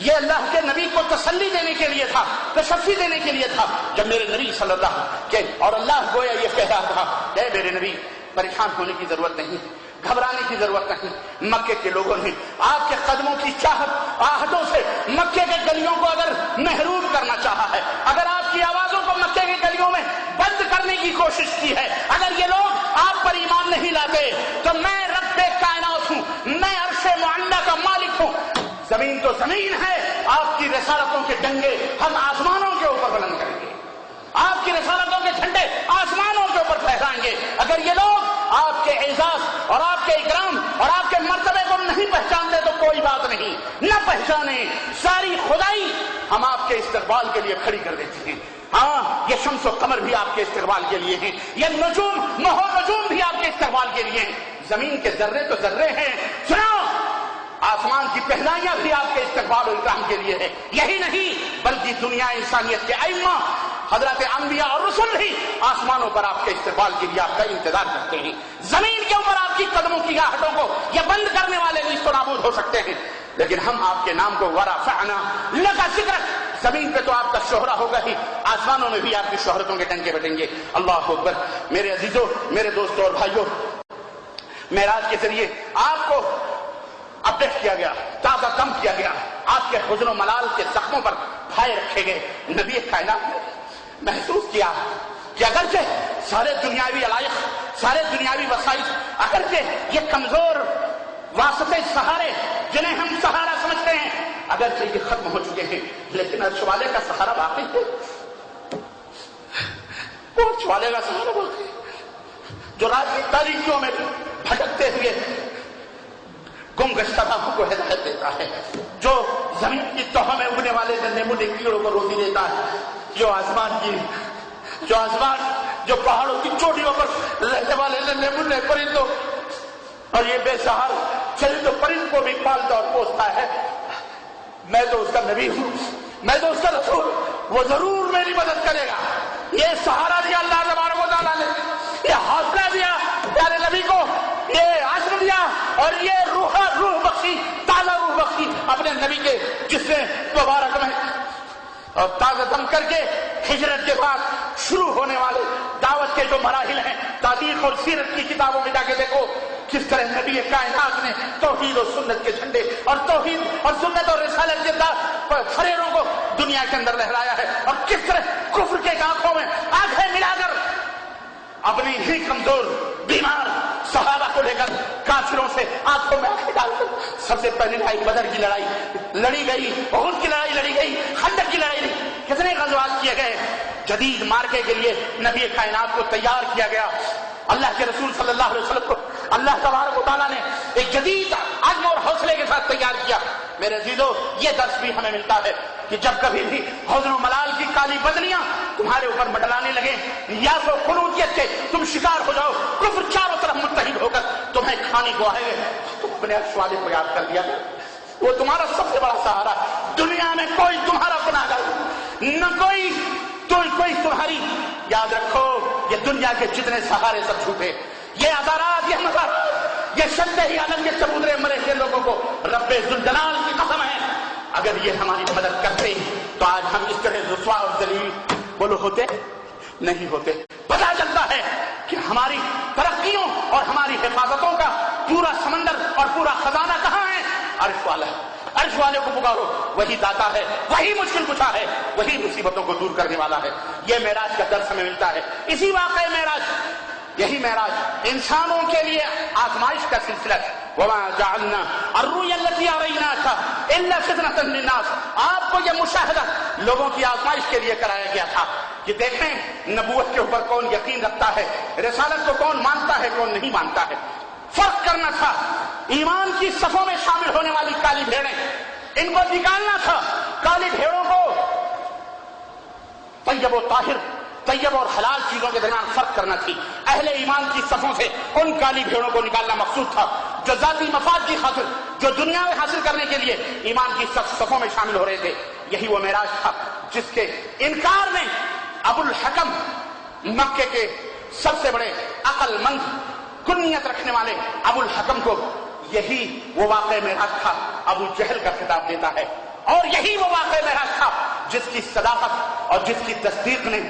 [SPEAKER 1] یہ اللہ کے نبی کو تسلی دینے کے لیے تھا، تشفی دینے کے لیے تھا، جب میرے نبی صلی اللہ کے اور اللہ گویا یہ کہہ رہا تھا کہ اے میرے نبی پریشان ہونے کی ضرورت نہیں، گھبرانے کی ضرورت نہیں۔ مکے کے لوگوں نے آپ کے قدموں کی چاہت آہتوں سے مکے کے گلیوں کو اگر محروم کرنا چاہا ہے، اگر آپ کی آوازوں کو مکے کے گلیوں میں بند کرنے کی کوشش کی ہے، اگر یہ لوگ آپ پر ایمان نہیں لاتے تو میں رب کائنات ہوں، میں عرش معلیٰ کا مالک ہوں، زمین تو زمین ہے، آپ کی رسالتوں کے ڈنگے ہم آسمانوں کے اوپر بلند کریں گے، آپ کی رسالتوں کے جھنڈے آسمانوں کے اوپر پھہرائیں گے۔ اگر یہ لوگ آپ کے اعزاز اور آپ کے اکرام اور آپ کے مرتبے کو نہیں پہچانتے تو کوئی بات نہیں، نہ پہچانے، ساری خدائی ہم آپ کے استقبال کے لیے کھڑی کر دیتے ہیں۔ ہاں، یہ شمس و قمر بھی آپ کے استقبال کے لیے ہیں، یہ نجوم مہ نجوم بھی آپ کے استقبال کے لیے ہیں، زمین کے ذرے تو ذرے ہیں، سنو آسمان کی پہنائیاں بھی آپ کے استقبال و اکرام کے لیے ہے۔ یہی نہیں بلکہ دنیا انسانیت کے ائمہ حضرت انبیاء اور رسل بھی آسمانوں پر آپ کے استقبال کے لیے آپ کا انتظار کرتے ہیں۔ زمین کے اوپر آپ کی قدموں کی آہٹوں کو یہ بند کرنے والے نیست و نابود ہو سکتے ہیں، لیکن ہم آپ کے نام کو ورفعنا لک ذکرک، زمین پہ تو آپ کا شہرہ ہوگا ہی، آسمانوں میں بھی آپ کی شہرتوں کے ڈنکے بجیں گے۔ اللہ اکبر۔ میرے عزیزوں، میرے دوستوں اور بھائیوں، معراج کے ذریعے آپ کو اپڈیٹ کیا گیا، تازہ دم کیا گیا، آپ کے حزن و ملال کے زخموں پر پھائے رکھے گئے۔ نبی کائنات نے محسوس کیا کہ اگرچہ سارے دنیاوی علائق، سارے دنیاوی وسائل، اگرچہ یہ کمزور واسطے سہارے جنہیں ہم سہارا سمجھتے ہیں اگرچہ یہ ختم ہو چکے ہیں، لیکن عرش والے کا سہارا باقی ہے، وہ عرش والے کا سہارا باقی ہے، جو رات کی تاریکیوں میں بھٹکتے ہوئے گم گشتہ راہوں کو ہدایت دیتا ہے، جو زمین کی تہوں میں اگنے والے ننھے منھے کیڑوں کو روزی دیتا ہے، جو آسمان جو پہاڑوں کی چوٹیوں پر رہنے والے ننھے منھے پرندوں اور یہ بے سہار چرند و پرند کو بھی پالتا اور پوستا ہے۔ میں تو اس کا نبی ہوں، میں تو اس کا رسول، وہ ضرور میری مدد کرے گا۔ یہ سہارا دیا اللہ تبارک و تعالیٰ نے، یہ حوصلہ دیا پیارے نبی کو، یہ عزم دیا اور یہ روح بخشی، تازہ روح بخشی اپنے نبی کے جس نے مبارک میں، اور تازہ دم کر کے ہجرت کے بعد شروع ہونے والے دعوت کے جو مراحل ہیں، تاریخ اور سیرت کی کتابوں میں جا کے دیکھو کس طرح نبی کائنات نے توحید و سنت کے جھنڈے اور توحید اور سنت اور رسالت کے فریروں کو دنیا کے اندر لہرایا ہے، اور کس طرح کفر کے آنکھوں میں آنکھیں ملا کر اپنی ہی کمزور بیمار صحابہ کو لے کر کافروں سے آنکھوں میں آنکھیں ڈال کر سب سے پہلے بدر کی لڑائی لڑی گئی، احد کی لڑائی لڑی گئی، خندق کی لڑائی لڑی، کتنے غزوات کیے گئے، جدید مارکے کے لیے نبی کائنات کو تیار کیا گیا۔ اللہ کے رسول صلی اللہ علیہ وسلم کو اللہ تبارک و تعالیٰ نے ایک جدید عزم اور حوصلے کے ساتھ تیار کیا۔ میرے عزیزو، یہ درس بھی ہمیں ملتا ہے کہ جب کبھی بھی حزن و ملال کی کالی بدلیاں تمہارے اوپر منڈلانے لگے، یاس و قنوطیت کے تم شکار ہو جاؤ، کفر چاروں طرف متحد ہو کر تمہیں کھانے کو آئے، تم اپنے عرش والے کو یاد کر لیا، وہ تمہارا سب سے بڑا سہارا ہے۔ دنیا میں کوئی تمہارا گناہگار نہ کوئی تمہاری، یاد رکھو یہ دنیا کے جتنے سہارے سب جھوٹے، یہ عذارات، یہ مزارات، یہ شد ہی عالم کے چبوترے مرے کے لوگوں کو رب ذوالجلال کی قسم ہے اگر یہ ہماری مدد کرتے تو آج ہم اس طرح رسوا اور ذلیل بولو ہوتے نہیں ہوتے۔ پتہ چلتا ہے کہ ہماری ترقیوں اور ہماری حفاظتوں کا پورا سمندر اور پورا خزانہ کہاں ہے؟ عرش والا ہے۔ عرش والے کو پکارو، وہی داتا ہے، وہی مشکل کشا ہے، وہی مصیبتوں کو دور کرنے والا ہے۔ یہ معراج کا درس ہمیں ملتا ہے۔ اسی واقعے معراج، یہی معراج انسانوں کے لیے آزمائش کا سلسلہ ہے۔ وَمَا جَعَلْنَا الرُّؤْيَا الَّتِي أَرَيْنَاكَ إِلَّا فِتْنَةً لِلنَّاسِ، آپ کو یہ مشاہدہ لوگوں کی آزمائش کے لیے کرایا گیا تھا کہ دیکھیں نبوت کے اوپر کون یقین رکھتا ہے، رسالت کو کون مانتا ہے، کون نہیں مانتا ہے۔ فرق کرنا تھا، ایمان کی صفوں میں شامل ہونے والی کالی بھیڑیں ان کو نکالنا تھا، کالی بھیڑوں کو طیب و طاہر، طیب اور حلال چیزوں کے درمیان فرق کرنا تھی۔ اہل ایمان کی صفوں سے ان کالی بھیڑوں کو نکالنا مقصود تھا جو ذاتی مفاد کی خاطر، جو دنیا میں حاصل کرنے کے لیے ایمان کی صفوں میں شامل ہو رہے تھے۔ یہی وہ معراج تھا جس کے انکار میں ابو الحکم، مکے کے سب سے بڑے عقل مند کنیت رکھنے والے ابو الحکم کو یہی وہ واقعہ معراج تھا۔ ابو جہل کا خطاب دیتا ہے اور یہی وہ واقعہ معراج تھا جس کی صداقت اور جس کی تصدیق نے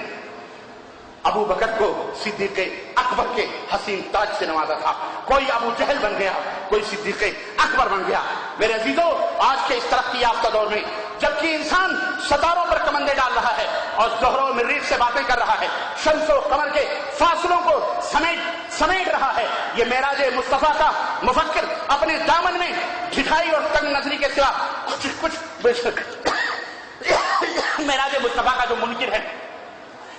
[SPEAKER 1] ابو بکر کو صدیق اکبر کے حسین تاج سے نوازا تھا. کوئی ابو جہل بن گیا, کوئی صدیق اکبر بن گیا. میرے عزیزوں, آج کے اس ترقی یافتہ دور میں جبکہ انسان ستاروں پر کمندے ڈال رہا ہے اور زہر و مریخ سے باتیں کر رہا ہے, شمس و قمر کے فاصلوں کو سمیٹ رہا ہے, یہ معراج مصطفیٰ کا مفکر اپنے دامن میں ڈھٹائی اور تنگ نظری کے سوا کچھ معراج مصطفیٰ کا جو منکر ہے,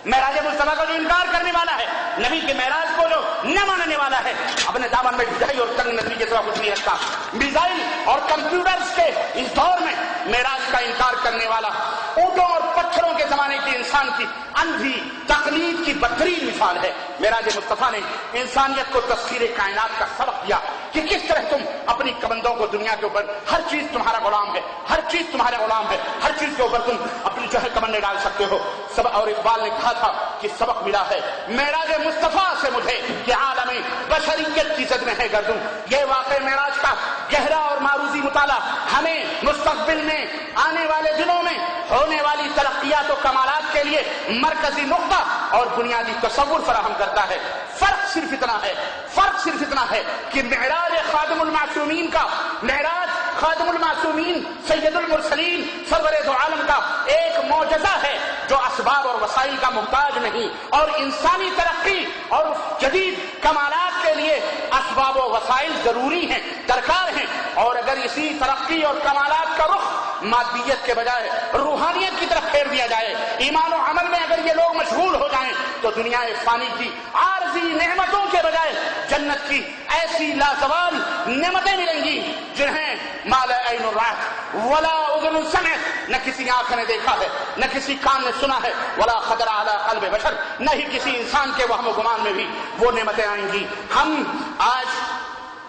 [SPEAKER 1] معراج مصطفیٰ کا جو انکار کرنے والا ہے, نبی کے معراج کو جو نہ ماننے والا ہے, اپنے دامن میں ڈھٹائی اور تنگ نظری کے سوا کچھ نہیں رکھتا. میزائل اور کمپیوٹرز کے اس دور میں معراج کا انکار کرنے والا اونٹوں اور پتھروں کے زمانے کی انسان کی اندھی تقلید کی بدترین مثال ہے. معراج مصطفیٰ نے انسانیت کو تسخیر کائنات کا سبق دیا کہ کس طرح تم اپنی کمندوں کو دنیا کے اوپر, ہر چیز تمہارا غلام ہے, ہر چیز تمہارا غلام ہے, ہر چیز کے اوپر تم اپنی جو ہے کمندیں ڈال سکتے ہو. اور اقبال نے کہا تھا کہ سبق ملا ہے معراج مصطفیٰ سے مجھے کہ عالم بشریت کی زد میں ہے گردوں. یہ واقع معراج کا گہرا اور معروضی مطالعہ ہمیں مستقبل میں آنے والے دنوں میں ہونے والی ترقیات و کمالات کے لیے مرکزی نقطہ اور بنیادی تصور فراہم کرتا ہے. فرق صرف اتنا ہے کہ معراج خادم المعصومین کا, معراج خادم المعصومین سید المرسلین سرور دو عالم کا ایک معجزہ ہے جو اسباب اور وسائل کا محتاج نہیں, اور انسانی ترقی اور جدید کمالات کے لیے اسباب و وسائل ضروری ہیں, درکار ہیں. اور اگر اسی ترقی اور کمالات کا رخ مادیت کے بجائے روحانیت کی طرف پھیر دیا جائے, ایمان و عمل میں اگر یہ لوگ مشغول ہو جائیں, تو دنیا فانی کی عارضی نعمتوں کے بجائے جنت کی ایسی لازوال نعمتیں ملیں گی جنہیں مال عین رأت ولا اذن سمعت, نہ کسی آنکھ نے دیکھا ہے, نہ کسی کان نے سنا ہے, ولا خطر علی قلب بشر, نہ ہی کسی انسان کے وہم و گمان میں بھی وہ نعمتیں آئیں گی. ہم آج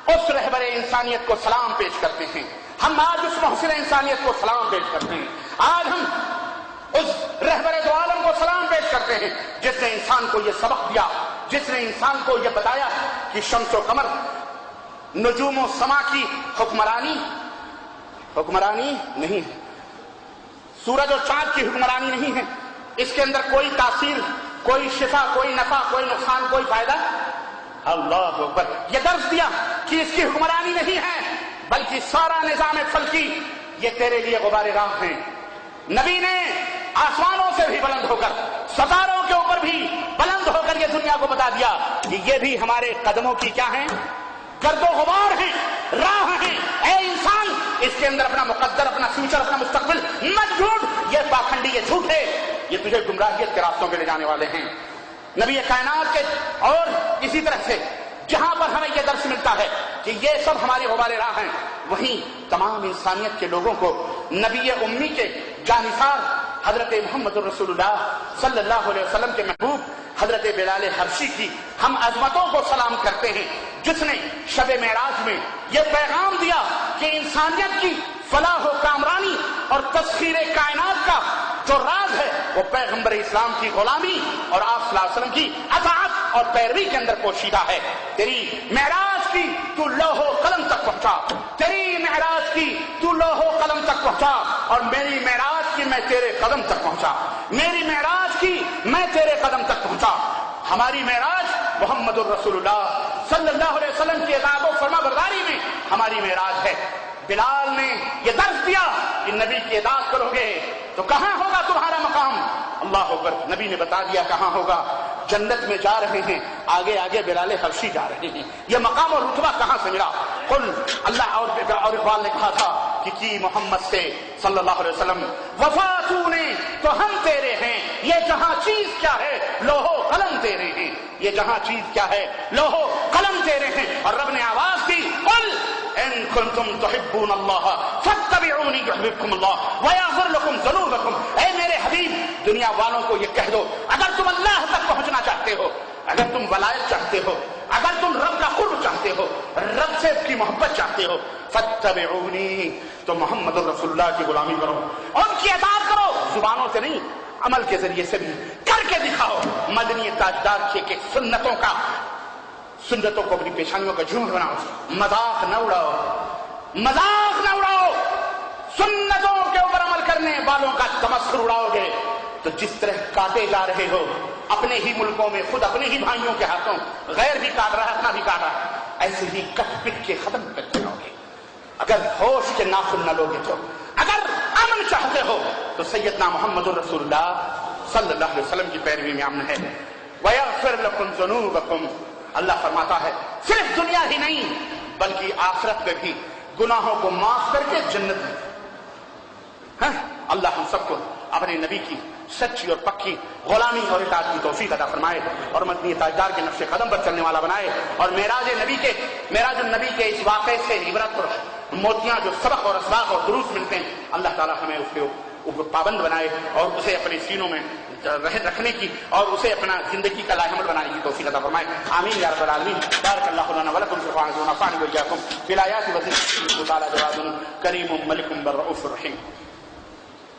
[SPEAKER 1] اس رہبر انسانیت کو سلام پیش کرتے ہیں, ہم آج اس محسن انسانیت کو سلام پیش کرتے ہیں, آج ہم اس رہبر دو عالم کو سلام پیش کرتے ہیں جس نے انسان کو یہ سبق دیا, جس نے انسان کو یہ بتایا کہ شمس و قمر, نجوم و سما کی حکمرانی نہیں ہے, سورج اور چاند کی حکمرانی نہیں ہے, اس کے اندر کوئی تاثیر, کوئی شفا, کوئی نفع, کوئی نقصان, کوئی فائدہ. اللہ اکبر. یہ درس دیا کہ اس کی حکمرانی نہیں ہے بلکہ سارا نظام فلکی یہ تیرے لیے غبار راہ ہیں. نبی نے آسمانوں سے بھی بلند ہو کر, ستاروں کے اوپر بھی بلند ہو کر یہ دنیا کو بتا دیا کہ یہ بھی ہمارے قدموں کی کیا ہیں, گرد و غبار ہیں, راہ ہیں. اے انسان, اس کے اندر اپنا مقدر, اپنا فیوچر, اپنا مستقبل مت ڈھونڈ. یہ پاکھنڈی, یہ جھوٹ ہے, یہ تجھے گمراہیت کے راستوں پہ لے جانے والے ہیں. نبی کائنات کے, اور اسی طرح سے جہاں پر ہمیں یہ درس ملتا ہے کہ یہ سب ہماری غبار راہ ہیں, وہیں تمام انسانیت کے لوگوں کو نبی امی کے جانثار حضرت محمد رسول اللہ صلی اللہ علیہ وسلم کے محبوب حضرت بلال حبشی کی ہم عظمتوں کو سلام کرتے ہیں, جس نے شب معراج میں یہ پیغام دیا کہ انسانیت کی فلاح و کامرانی اور تسخیر کائنات کا جو راز ہے وہ پیغمبر اسلام کی غلامی اور آپ صلی اللہ علیہ وسلم کی اطاعت اور پیروی کے اندر پوشیدہ ہے. تیری معراج کی تو لوح و قلم تک پہنچا, تیری معراج کی تو لوح و قلم تک پہنچا, اور میری معراج کی میں تیرے قدم تک پہنچا, میری معراج کی میں تیرے قدم تک پہنچا. ہماری معراج محمد الرسول اللہ صلی اللہ علیہ وسلم کی اطاعت و فرما برداری میں ہماری معراج ہے. بلال نے یہ درس دیا کہ نبی کی اطاعت کرو گے تو کہاں ہوگا تمہارا مقام. اللہ اکبر. نبی نے بتا دیا کہاں ہوگا, جنت میں جا رہے ہیں, آگے آگے بلال حبشی جا رہے ہیں. یہ مقام اور رتبہ کہاں سے ملا؟ قل, اللہ اور اقبال نے کہا تھا کہ کی محمد سے صلی اللہ علیہ وسلم وفا تو نے تو ہم تیرے ہیں, یہ جہاں چیز کیا ہے لوح و قلم تیرے ہیں, یہ جہاں چیز کیا ہے لوح و قلم تیرے ہیں. اور رب نے آواز دی, قل ان کنتم تحبون اللہ فاتبعونی یحببکم اللہ ویغفر لکم ذنوبکم. اے میرے حبیب, دنیا والوں کو یہ کہہ دو, اگر تم اللہ تک پہنچنا چاہتے ہو, اگر تم ولایت چاہتے ہو, اگر تم رب کا قرب چاہتے ہو, رب سے کی محبت چاہتے ہو, فاتبعونی, تو محمد رسول اللہ کی غلامی کرو, ان کی اطاعت کرو, زبانوں سے نہیں عمل کے ذریعے سے بھی کر کے دکھاؤ. مدنی تاجدار کے سنتوں کو اپنی پیشانیوں کا جھوٹ بناؤ, مذاق نہ اڑاؤ, مذاق نہ اڑاؤ, سنتوں کے اوپر کرنے والوں کا تمسخر اڑاؤ گے تو جس طرح کاٹے جا رہے ہو اپنے ہی ملکوں میں، خود اپنے ہی بھائیوں کے ہاتھوں، غیر بھی کاٹ رہا ہے، اپنا بھی کاٹ رہا ہے، ایسے ہی کٹ پٹ کے ختم کرتے رہو گے اگر ہوش کے ناخن نہ لوگے تو۔ اگر امن چاہتے ہو تو سیدنا محمد رسول اللہ صلی اللہ علیہ وسلم کی پیروی میں امن ہے۔ وَيَغْفِرْ لَكُمْ ذُنُوبَكُمْ، اللہ فرماتا ہے صرف دنیا ہی نہیں بلکہ آخرت میں بھی گناہوں کو معاف کر کے جنت میں۔ ہاں اللہ ہم سب کو اپنے نبی کی سچی اور پکی غلامی اور اطاعت کی توفیق عطا فرمائے اور مدنی تاجدار کے نقش قدم پر چلنے والا بنائے، اور معراج النبی کے اس واقعے سے عبرت اور موتیاں جو سبق اور اسباق اور دروس ملتے ہیں، اللہ تعالیٰ ہمیں اس کے پابند بنائے اور اسے اپنے سینوں میں رکھنے کی اور اسے اپنا زندگی کا لاہمل بنانے کی توفیق عطا فرمائے۔ آمین یا رب العالمین۔ بارک اللہ لنا ولکم فی القرآن ونفعني وإياكم بالآیات وذکر تعالی جواد کریم ملک بر رؤوف رحیم۔